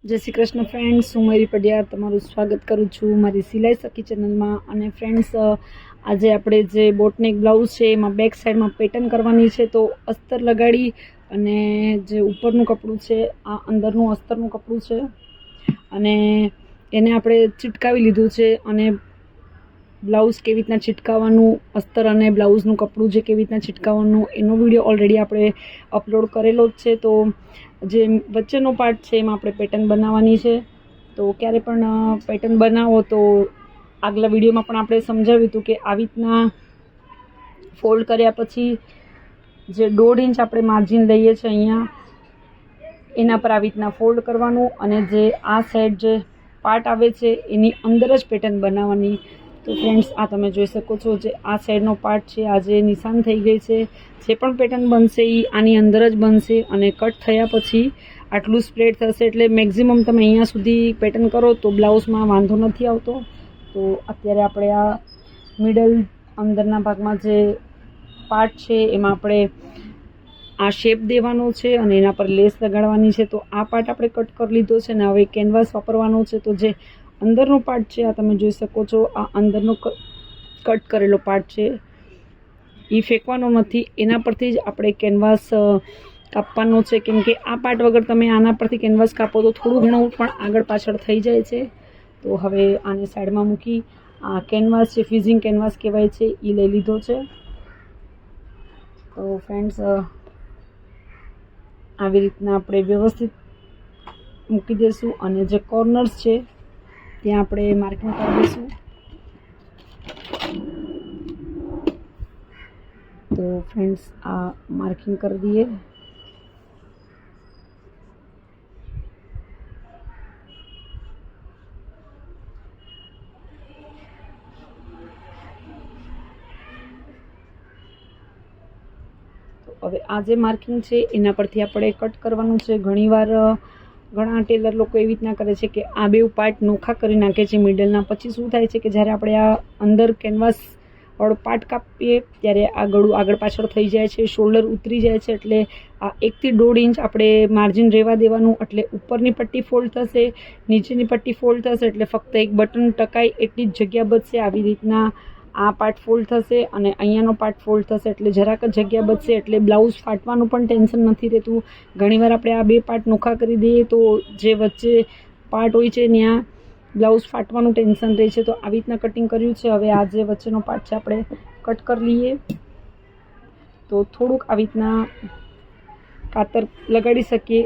જય શ્રી કૃષ્ણ ફ્રેન્ડ્સ, હું મયુરી પડિયાર તમારું સ્વાગત કરું છું મારી સિલાઈ સખી ચેનલમાં. અને ફ્રેન્ડ્સ, આજે આપણે જે બોટનેક બ્લાઉઝ છે એમાં બેક સાઈડમાં પેટર્ન કરવાની છે. તો અસ્તર લગાડી અને જે ઉપરનું કપડું છે આ અંદરનું અસ્તરનું કપડું છે અને એને આપણે ચીટકાવી લીધું છે. અને બ્લાઉઝ કેવી રીતના ચીટકાવવાનું, અસ્તર અને બ્લાઉઝનું કપડું જે કેવી રીતના ચીટકાવવાનું એનો વિડીયો ઓલરેડી આપણે અપલોડ કરેલો જ છે. તો જે વચ્ચેનો પાર્ટ છે એમાં આપણે પેટર્ન બનાવવાની છે. તો ક્યારે પણ પેટર્ન બનાવો તો આગલા વિડીયોમાં પણ આપણે સમજાવ્યું હતું કે આવી રીતના ફોલ્ડ કર્યા પછી જે 1.5 ઇંચ આપણે માર્જિન લઈએ છીએ અહીંયા, એના પર આવી રીતના ફોલ્ડ કરવાનું અને જે આ સાઈડ જે પાર્ટ આવે છે એની અંદર જ પેટર્ન બનાવવાની. તો ફ્રેન્ડ્સ, આ તમે જોઈ શકો છો જે આ સાઈડનો પાર્ટ છે, આ જે નિશાન થઈ ગઈ છે, જે પણ પેટર્ન બનશે એ આની અંદર જ બનશે. અને કટ થયા પછી આટલું સ્પ્રેડ થશે, એટલે મેક્ઝિમમ તમે અહીંયા સુધી પેટર્ન કરો તો બ્લાઉઝમાં વાંધો નથી આવતો. તો અત્યારે આપણે આ મિડલ અંદરના ભાગમાં જે પાર્ટ છે એમાં આપણે આ શેપ દેવાનો છે અને એના પર લેસ લગાડવાની છે. તો આ પાર્ટ આપણે કટ કરી લીધો છે ને હવે કેનવાસ વાપરવાનો છે. તો જે અંદરનો પાર્ટ છે આ તમે જોઈ શકો છો, આ અંદરનો કટ કરેલો પાર્ટ છે એ ફેંકવાનો નથી, એના પરથી જ આપણે કેનવાસ કાપવાનો છે. કેમ કે આ પાર્ટ વગર તમે આના પરથી કેનવાસ કાપો તો થોડું ઘણું પણ આગળ પાછળ થઈ જાય છે. તો હવે આને સાઈડમાં મૂકી આ કેનવાસ છે, ફિઝિંગ કેનવાસ કહેવાય છે, એ લઈ લીધો છે. તો ફ્રેન્ડ્સ, આવી રીતના આપણે વ્યવસ્થિત મૂકી દઈશું અને જે કોર્નર્સ છે ત્યાં આપણે માર્કિંગ કરી દઈશું. તો ફ્રેન્ડ્સ, આ માર્કિંગ કરી દઈએ. તો હવે આ જે માર્કિંગ છે એના પરથી આપણે કટ કરવાનું છે. ઘણા ટેલર લોકો એવી રીતના કરે છે કે આ બે પાર્ટ નોખા કરી નાખે છે મિડલના. પછી શું થાય છે કે જ્યારે આપણે આ અંદર કેનવાસ વાળો પાર્ટ કાપીએ ત્યારે આ ગળું આગળ પાછળ થઈ જાય છે, શોલ્ડર ઉતરી જાય છે. એટલે આ 1 થી 1.5 ઇંચ આપણે માર્જિન રહેવા દેવાનું. એટલે ઉપરની પટ્ટી ફોલ્ડ થશે, નીચેની પટ્ટી ફોલ્ડ થશે, એટલે ફક્ત એક બટન ટકાય એટલી જ જગ્યા બચશે. આવી રીતના આ પાર્ટ ફોલ્ડ થશે અને અહીંયાનો પાર્ટ ફોલ્ડ થશે, એટલે જરાક જ જગ્યા બચશે. એટલે બ્લાઉઝ ફાટવાનું પણ ટેન્શન નથી રહેતું. ઘણીવાર આપણે આ બે પાર્ટ નોખા કરી દઈએ તો જે વચ્ચે પાર્ટ હોય છે ત્યાં બ્લાઉઝ ફાટવાનું ટેન્શન રહે છે. તો આવી રીતના કટિંગ કર્યું છે. હવે આ જે વચ્ચેનો પાર્ટ છે આપણે કટ કરી લઈએ. તો થોડુંક આવી રીતના કાતર લગાડી શકીએ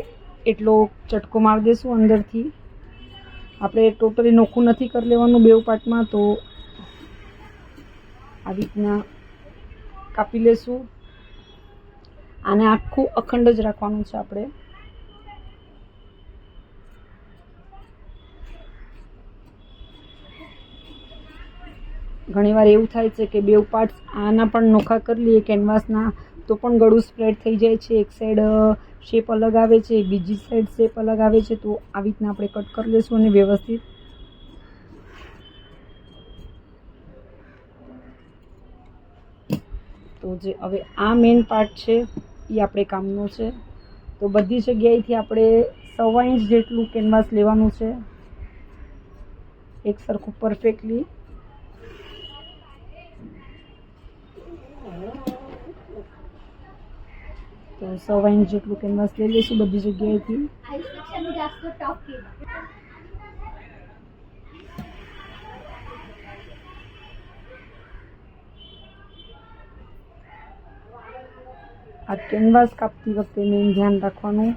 એટલો ચટકો મારી દઈશું અંદરથી. આપણે ટોટલી નોખું નથી કરી લેવાનું બેઉ પાર્ટમાં. તો આવી રીતના કાપી લેશું. આને આખું અખંડ જ રાખવાનું છે આપણે. ઘણીવાર એવું થાય છે કે બેઉ પાર્ટ્સ આના પણ નોખા કરી લઈએ કેનવાસના તો પણ ગળું સ્પ્રેડ થઈ જાય છે. એક સાઈડ શેપ અલગ આવે છે, બીજી સાઈડ શેપ અલગ આવે છે. તો આવી રીતના આપણે કટ કરી લઈશું અને વ્યવસ્થિત. તો જે હવે આ મેઇન પાર્ટ છે એ આપણે કામનો છે. તો બધી જગ્યાએથી આપણે 1.25 ઇંચ જેટલું કેનવાસ લેવાનું છે, એક સરખું પરફેક્ટલી. તો 1.25 ઇંચ જેટલું કેનવાસ લઈ લઈશું બધી જગ્યાએથી. આ કેનવાસ કાપતી વખતે મેઇન ધ્યાન રાખવાનું.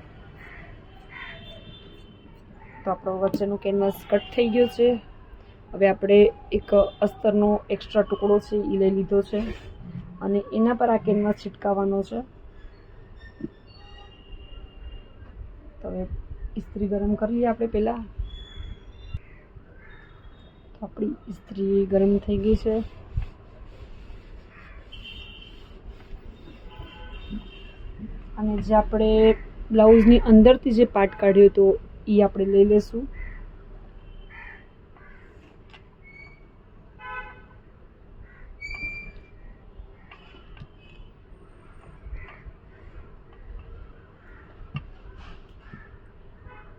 તો આપણો વચ્ચેનો કેનવાસ કટ થઈ ગયો છે. હવે આપણે એક અસ્તરનો એક્સ્ટ્રા ટુકડો છે એ લઈ લીધો છે અને એના પર આ કેનવાસ છિટકાવવાનો છે. તો હવે ઇસ્ત્રી ગરમ કરી લઈએ આપણે પહેલાં. તો આપણી ઇસ્ત્રી ગરમ થઈ ગઈ છે. અને જે આપણે બ્લાઉઝની અંદરથી જે પાર્ટ કાઢ્યો હતો એ આપણે લઈ લઈશું.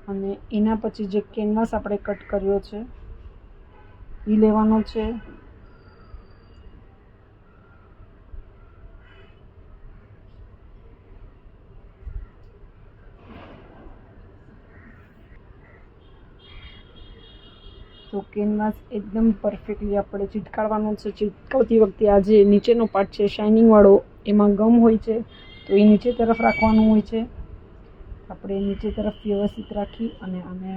અને એના પછી જે કેનવાસ આપણે કટ કર્યો છે એ લેવાનો છે. તો કેનવાસ એકદમ પરફેક્ટલી આપણે ચીટકાવવાનું છે. ચીટકાવતી વખતે આ જે નીચેનો પાર્ટ છે શાઇનિંગવાળો, એમાં ગમ હોય છે તો એ નીચે તરફ રાખવાનું હોય છે. આપણે નીચે તરફ વ્યવસ્થિત રાખી અને આને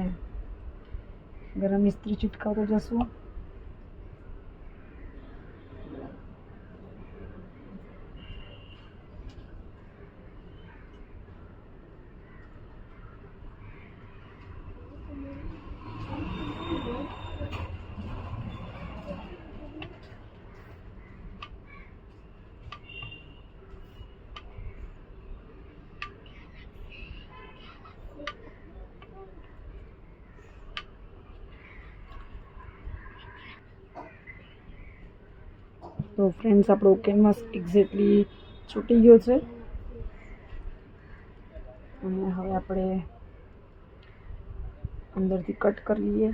ગરમ ઇસ્ત્રી ચીટકાવતો જશું. તો ફ્રેન્ડ્સ, આપણો કેનવાસ એક્ઝેક્ટલી છૂટી ગયો છે અને હવે આપણે અંદરથી કટ કરી લઈએ.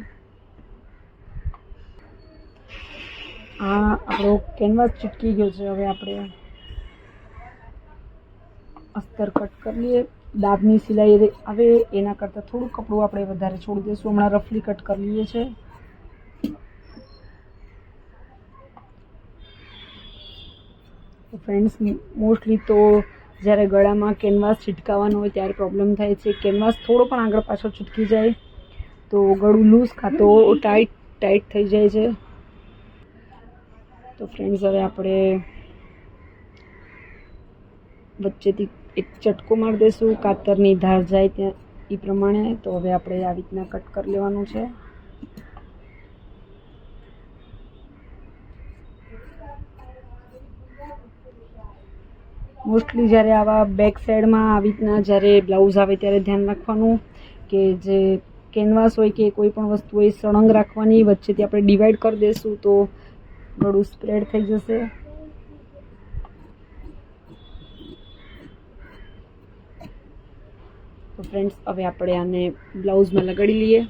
આ આપણો કેનવાસ ચીટકી ગયો છે. હવે આપણે અસ્તર કટ કરી લઈએ. દાબની સિલાઈ આવે એના કરતાં થોડું કપડું આપણે વધારે છોડી દઈશું. હમણાં રફલી કટ કરી લઈએ છીએ. ફ્રેન્ડ્સ, મોસ્ટલી તો જ્યારે ગળામાં કેનવાસ છિટકાવવાનો હોય ત્યારે પ્રોબ્લેમ થાય છે. કેનવાસ થોડો પણ આગળ પાછળ છૂટકી જાય તો ગળું લૂઝ કાં તો ટાઈટ થઈ જાય છે. તો ફ્રેન્ડ્સ, હવે આપણે વચ્ચેથી એક ચટકો મારી દઈશું કાતરની ધાર જાય ત્યાં એ પ્રમાણે. તો હવે આપણે આવી રીતના કટ કરી લેવાનું છે. મોસ્ટલી જ્યારે આવા બેક સાઈડમાં આવી રીતના જ્યારે બ્લાઉઝ આવે ત્યારે ધ્યાન રાખવાનું કે જે કેનવાસ હોય કે કોઈ પણ વસ્તુ હોય સળંગ રાખવાની. વચ્ચેથી આપણે ડિવાઈડ કરી દઈશું તો ગળું સ્પ્રેડ થઈ જશે. તો ફ્રેન્ડ્સ, હવે આપણે આને બ્લાઉઝમાં લગાડી લઈએ.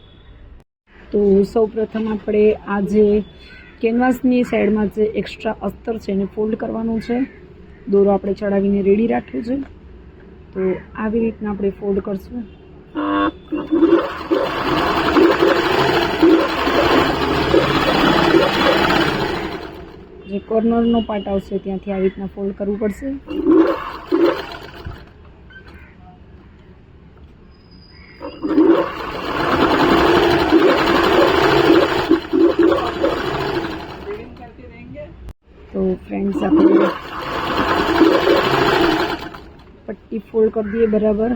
તો સૌપ્રથમ આપણે આ જે કેનવાસની સાઈડમાં જે એક્સ્ટ્રા અસ્તર છે એને ફોલ્ડ કરવાનું છે. દોરો આપણે ચડાવીને રેડી રાખ્યો છે. તો આવી રીતના આપણે ફોલ્ડ કરશું. જે કોર્નરનો પાર્ટ આવશે ત્યાંથી આવી રીતના ફોલ્ડ કરવું પડશે. તો ફ્રેન્ડ્સ, આપણે પટ્ટી ફોલ્ડ કરી દઈએ બરાબર.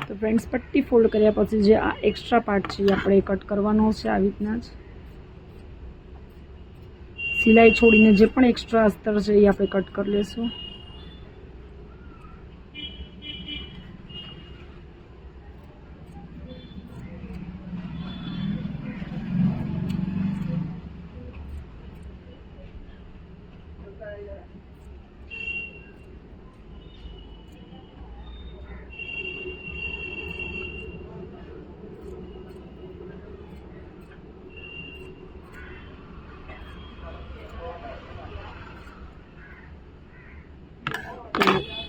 તો ફ્રેન્ડ્સ, પટ્ટી ફોલ્ડ કર્યા પછી જે આ એક્સ્ટ્રા પાર્ટ છે એ આપણે કટ કરવાનો છે. આવી રીતના જ સિલાઈ છોડીને જે પણ એક્સ્ટ્રા અસ્તર છે એ આપણે કટ કરી લઈશું.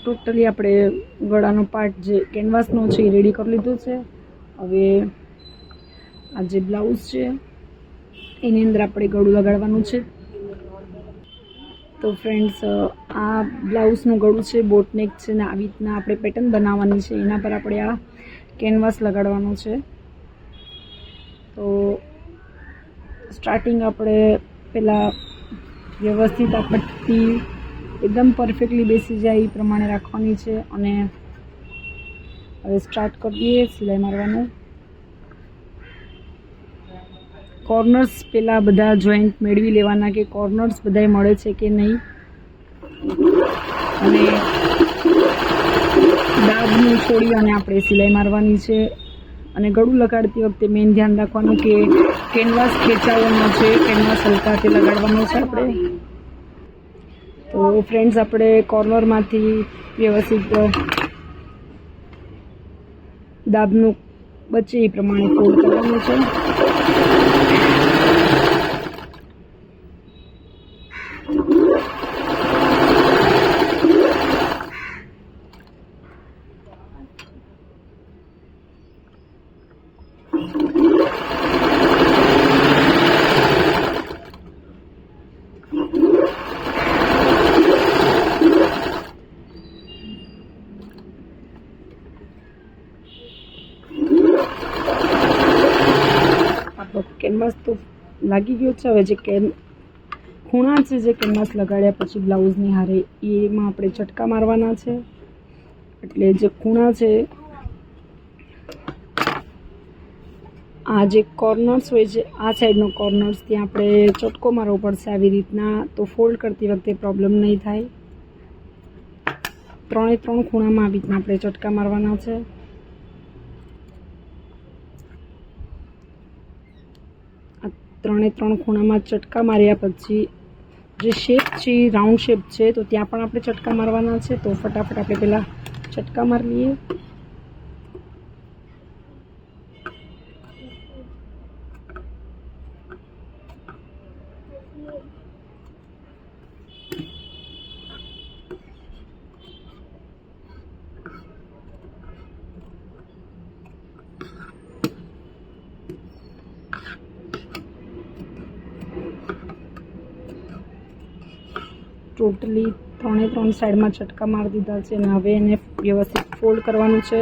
ટોટલી આપણે ગળાનો પાર્ટ જે કેનવાસનો છે એ રેડી કરી લીધો છે. હવે આ જે બ્લાઉઝ છે એની અંદર આપણે ગળું લગાડવાનું છે. તો ફ્રેન્ડ્સ, આ બ્લાઉઝનું ગળું છે બોટનેક છે ને આવી રીતના આપણે પેટર્ન બનાવવાની છે. એના પર આપણે આ કેનવાસ લગાડવાનું છે. તો સ્ટાર્ટિંગ આપણે પહેલાં વ્યવસ્થિત આ પટ્ટી એકદમ પરફેક્ટલી બેસી જાય એ પ્રમાણે રાખવાની છે. અને હવે સ્ટાર્ટ કરી દઈએ સિલાઈ મારવાનું. કોર્નર્સ પહેલાં બધા જોઈન્ટ મેળવી લેવાના કે કોર્નર્સ બધાય મળે છે કે નહીં. અને દાબનું છોડી અને આપણે સિલાઈ મારવાની છે. અને ગળું લગાડતી વખતે મેઇન ધ્યાન રાખવાનું કે કેનવાસ ખેંચાવવાનો છે, કેનવાસ હલકા હાથે લગાડવાનો છે આપણે. તો ફ્રેન્ડ્સ, આપણે કોર્નરમાંથી વ્યવસ્થિત દાબનું બચે એ પ્રમાણે ફોલ્ડ કરવાનું છે. કેનવાસ તો લાગી ગયો છે. હવે જે ખૂણા છે, જે કેનવાસ લગાડ્યા પછી બ્લાઉઝની હારે, એમાં આપણે ચટકા મારવાના છે. એટલે જે ખૂણા છે, આ જે કોર્નર્સ હોય છે, આ સાઈડનો કોર્નર્સ, ત્યાં આપણે ચટકો મારવો પડશે આવી રીતના. તો ફોલ્ડ કરતી વખતે પ્રોબ્લેમ નહીં થાય. 3 ખૂણામાં આવી રીતના આપણે ચટકા મારવાના છે. ત્રણે 3 ખૂણામાં ચટકા માર્યા પછી જે શેપ છે, રાઉન્ડ શેપ છે, તો ત્યાં પણ આપણે ચટકા મારવાના છે. તો ફટાફટ આપણે પહેલાં ચટકા મારી લઈએ. ટોટલી 3 સાઈડમાં ચટકા મારી દીધા છે. અને હવે એને વ્યવસ્થિત ફોલ્ડ કરવાનું છે.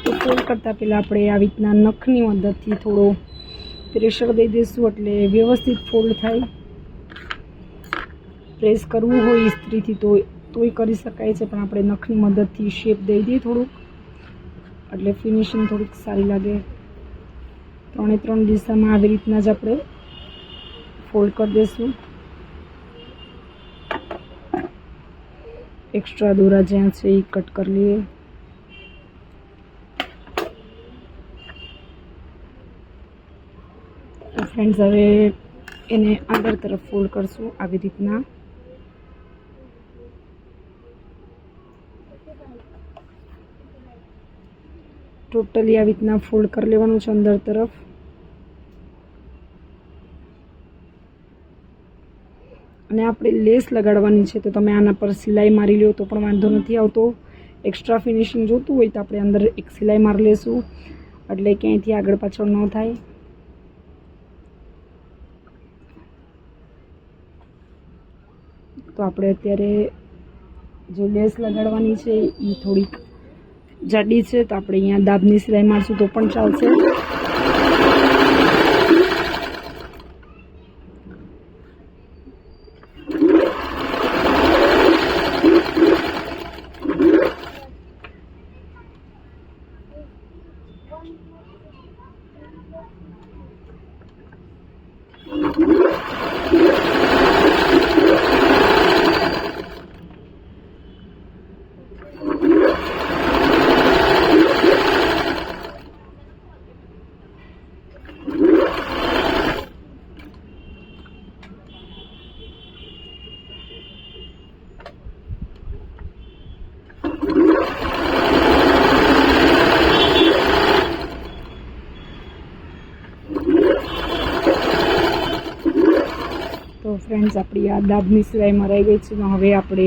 તો ફોલ્ડ કરતાં પહેલાં આપણે આવી રીતના નખની મદદથી થોડો પ્રેશર દઈ દઈશું, એટલે વ્યવસ્થિત ફોલ્ડ થાય. પ્રેસ કરવું હોય ઇસ્ત્રીથી તોય કરી શકાય છે, પણ આપણે નખની મદદથી શેપ દઈ દઈએ થોડુંક, એટલે ફિનિશિંગ થોડીક સારી લાગે. 3 દિશામાં આવી રીતના જ આપણે ફોલ્ડ કરી દઈશું. એક્સ્ટ્રા દોરા જ્યાં છે એ કટ કરી લઈએ. ફ્રેન્ડ્સ, હવે એને અંદર તરફ ફોલ્ડ કરશું આવી રીતના. ટોટલી આવી રીતના ફોલ્ડ કરી લેવાનું છે અંદર તરફ. અને આપણે લેસ લગાડવાની છે, તો તમે આના પર સિલાઈ મારી લો તો પણ વાંધો નથી આવતો. એક્સ્ટ્રા ફિનિશિંગ જોતું હોય તો આપણે અંદર એક સિલાઈ મારી લેશું, એટલે ક્યાંયથી આગળ પાછળ ન થાય. તો આપણે અત્યારે જે લેસ લગાડવાની છે એ થોડીક જાડી છે, તો આપણે અહીંયા દાબની સિલાઈ મારશું તો પણ ચાલશે. તો ફ્રેન્ડ્સ, આપણી આ દાબની સિલાઈ મરાઈ ગઈ છે. હવે આપણે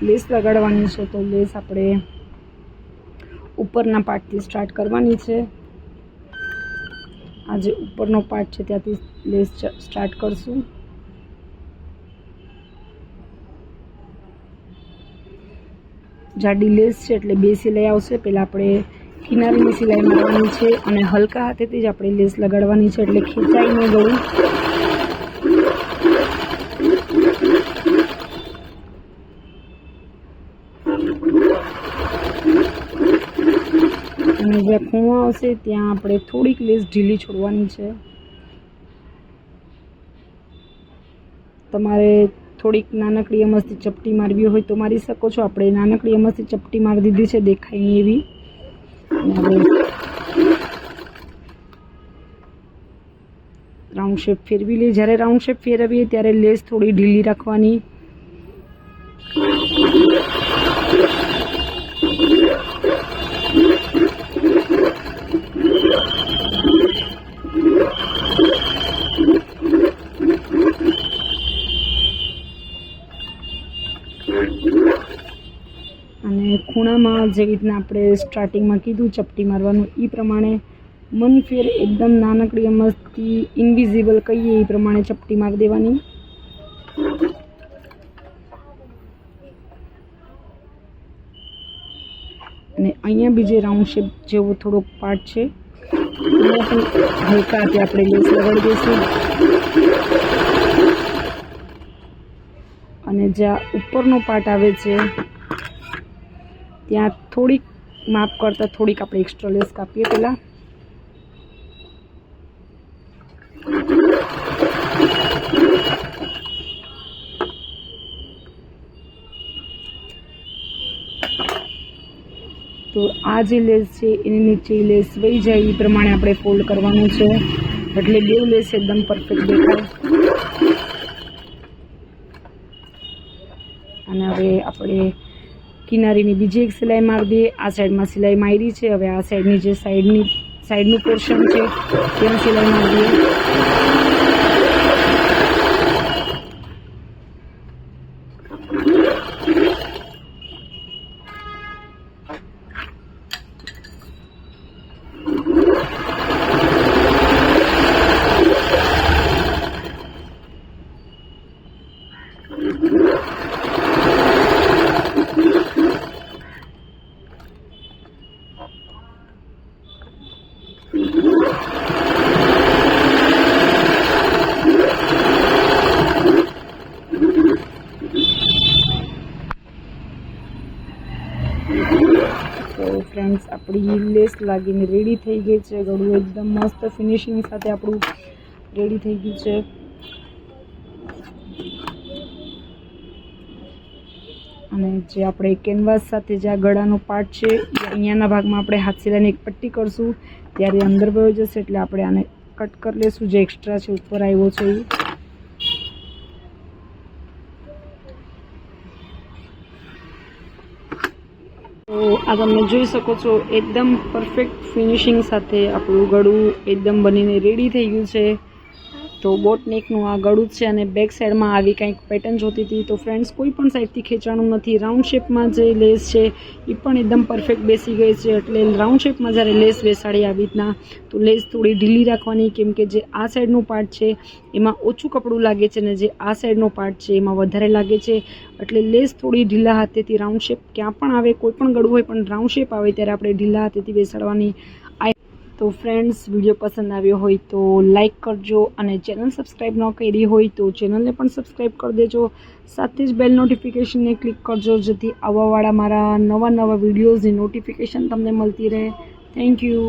લેસ લગાડવાની છે. તો લેસ આપણે ઉપરના પાર્ટથી સ્ટાર્ટ કરવાની છે. આ જે ઉપરનો પાર્ટ છે ત્યાંથી લેસ સ્ટાર્ટ કરશું. જાડી લેસ છે એટલે 2 સિલાઈ આવશે. પહેલાં આપણે કિનારીની સિલાઈ મારવાની છે અને હલકા હાથેથી જ આપણે લેસ લગાડવાની છે, એટલે ખેંચાઈ ન ગળું. અને જ્યાં ખૂણો આવશે ત્યાં આપણે થોડીક લેસ ઢીલી છોડવાની છે. તમારે થોડીક નાનકડી અમસ્તી ચપટી મારવી હોય તો મારી શકો છો. આપણે નાનકડી અમસ્તી ચપટી મારી દીધી છે, દેખાય નહીં એવી. હવે રાઉન્ડ શેપ ફેરવી લઈએ. જ્યારે રાઉન્ડ શેપ ફેરવીએ ત્યારે લેસ થોડી ઢીલી રાખવાની. અને ખૂણામાં જેવી રીતના આપણે સ્ટાર્ટિંગમાં કીધું ચપટી મારવાનું એ પ્રમાણે મન ફેર એકદમ નાનકડી અમસ્તી ઇનવિઝિબલ કહીએ એ પ્રમાણે ચપટી મારી દેવાની. અને અહીંયા બીજે રાઉન્ડ શેપ જેવો થોડોક પાર્ટ છે, અહીંયા પણ હલકા હાથે આપણે લેસ લગાડી દઈશું. અને જ્યાં ઉપરનો પાર્ટ આવે છે ત્યાં થોડીક માપ કરતાં થોડીક આપણે એક્સ્ટ્રા લેસ કાપીએ પહેલાં. તો આ જે લેસ છે એની નીચે લેસ વહી જાય એ પ્રમાણે આપણે ફોલ્ડ કરવાનું છે, એટલે બે લેસ એકદમ પરફેક્ટ દેખાય. અને હવે આપણે કિનારીની બીજી એક સિલાઈ મારી દઈએ. આ સાઈડમાં સિલાઈ મારી છે, હવે આ સાઈડની જે સાઈડનું પોર્શન છે ત્યાં સિલાઈ મારી દઈએ. તો ફ્રેન્ડ્સ આપણી લેસ લાગીને રેડી થઈ ગઈ છે. ગળું એકદમ મસ્ત ફિનિશિંગ સાથે આપણું રેડી થઈ ગયું છે. અને જે આપણે કેનવાસ સાથે જે આ ગળાનો પાર્ટ છે એ અહીંયાના ભાગમાં આપણે હાથ સિલાઈની એક પટ્ટી કરશું ત્યારે અંદર વયો જશે, એટલે આપણે આને કટ કરી લેશું જે એક્સ્ટ્રા છે ઉપર આવ્યો છે એ. તો આ તમે જોઈ શકો છો એકદમ પરફેક્ટ ફિનિશિંગ સાથે આપણું ગળું એકદમ બનીને રેડી થઈ ગયું છે. તો બોટનેકનું આ ગળું છે અને બેક સાઈડમાં આવી કંઈક પેટર્ન જોતી હતી. તો ફ્રેન્ડ્સ કોઈ પણ સાઈડથી ખેંચાણું નથી. રાઉન્ડ શેપમાં જે લેસ છે એ પણ એકદમ પરફેક્ટ બેસી ગઈ છે, એટલે રાઉન્ડ શેપમાં જ્યારે લેસ બેસાડી આવી રીતના તો લેસ થોડી ઢીલી રાખવાની, કેમ કે જે આ સાઈડનું પાર્ટ છે એમાં ઓછું કપડું લાગે છે અને જે આ સાઈડનો પાર્ટ છે એમાં વધારે લાગે છે, એટલે લેસ થોડી ઢીલા હાથેથી રાઉન્ડ શેપ ક્યાં પણ આવે, કોઈ પણ ગળું હોય પણ રાઉન્ડ શેપ આવે ત્યારે આપણે ઢીલા હાથેથી બેસાડવાની. તો ફ્રેન્ડ્સ વિડીયો પસંદ આવ્યો હોય તો લાઇક કરજો, અને ચેનલ સબસ્ક્રાઈબ ન કરી હોય તો ચેનલને પણ સબસ્ક્રાઈબ કરી દેજો. સાથે જ બેલ નોટિફિકેશનને ક્લિક કરજો જેથી આવવાવાળા મારા નવા વિડીયોઝની નોટિફિકેશન તમને મળતી રહે. Thank you.